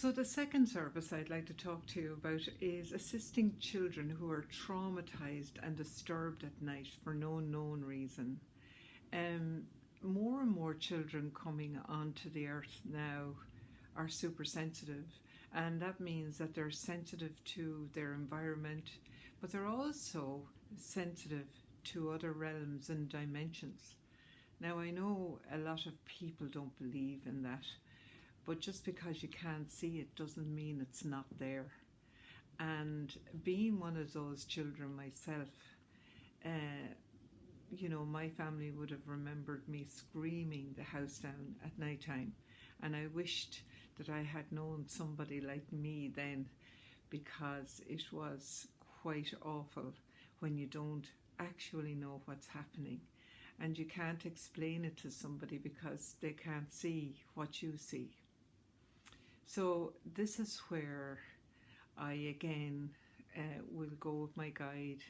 So the second service I'd like to talk to you about is assisting children who are traumatized and disturbed at night for no known reason. More and more children coming onto the earth now are super sensitive, and that means that they're sensitive to their environment, but they're also sensitive to other realms and dimensions. Now, I know a lot of people don't believe in that, but just because you can't see it doesn't mean it's not there. And being one of those children myself, my family would have remembered me screaming the house down at night time, and I wished that I had known somebody like me then, because it was quite awful when you don't actually know what's happening and you can't explain it to somebody because they can't see what you see. So this is where I again will go with my guide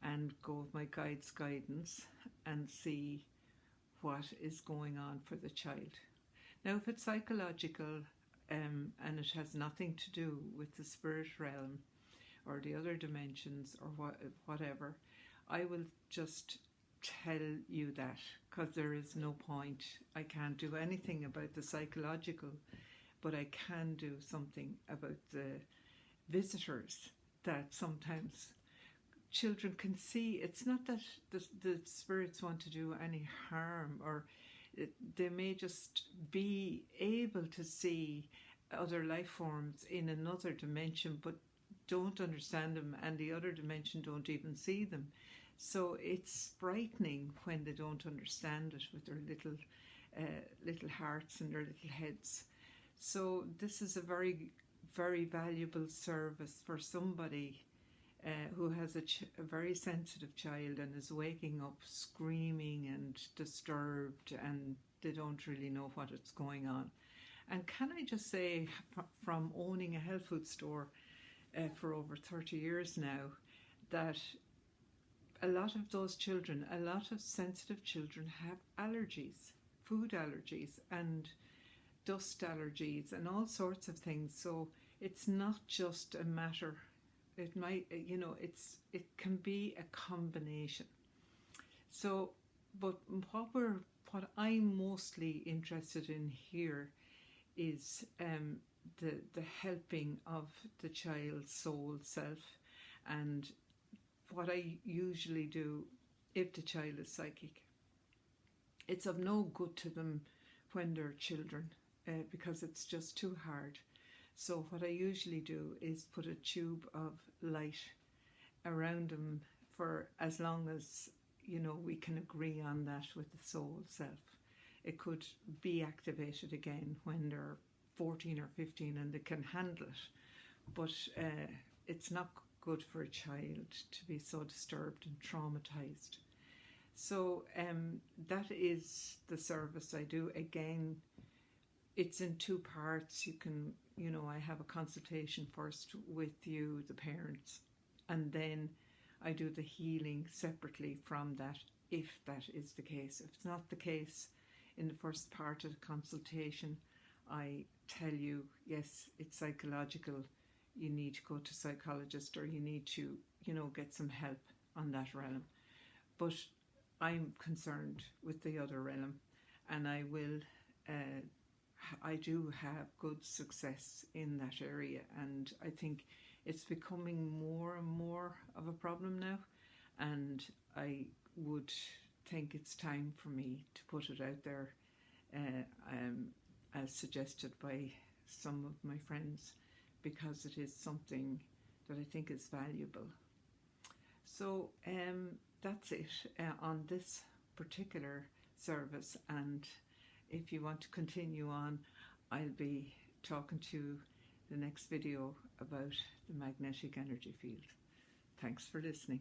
and go with my guide's guidance and see what is going on for the child. Now, if it's psychological and it has nothing to do with the spirit realm or the other dimensions or whatever, I will just tell you that, because there is no point. I can't do anything about the psychological, but I can do something about the visitors that sometimes children can see. It's not that the spirits want to do any harm, or they may just be able to see other life forms in another dimension but don't understand them, and the other dimension don't even see them. So it's frightening when they don't understand it with their little hearts and their little heads. So this is a very, very valuable service for somebody who has a very sensitive child and is waking up screaming and disturbed, and they don't really know what is going on. And can I just say, from owning a health food store for over 30 years now, that a lot of those children, a lot of sensitive children, have allergies, food allergies and dust allergies and all sorts of things. So it's not just a matter, it might, it can be a combination. So, but what I'm mostly interested in here is the helping of the child's soul self. And what I usually do, if the child is psychic, it's of no good to them when they're children, because it's just too hard. So what I usually do is put a tube of light around them for as long as we can agree on that with the soul self. It could be activated again when they're 14 or 15 and they can handle it, but it's not good for a child to be so disturbed and traumatized. So that is the service I do. Again, it's in two parts. You can, I have a consultation first with you, the parents, and then I do the healing separately from that, if that is the case. If it's not the case, in the first part of the consultation, I tell you, yes, it's psychological. You need to go to a psychologist, or you need to, get some help on that realm. But I'm concerned with the other realm, and I do have good success in that area, and I think it's becoming more and more of a problem now, and I would think it's time for me to put it out there, as suggested by some of my friends, because it is something that I think is valuable. So that's it on this particular service, and if you want to continue on, I'll be talking to the next video about the magnetic energy field. Thanks for listening.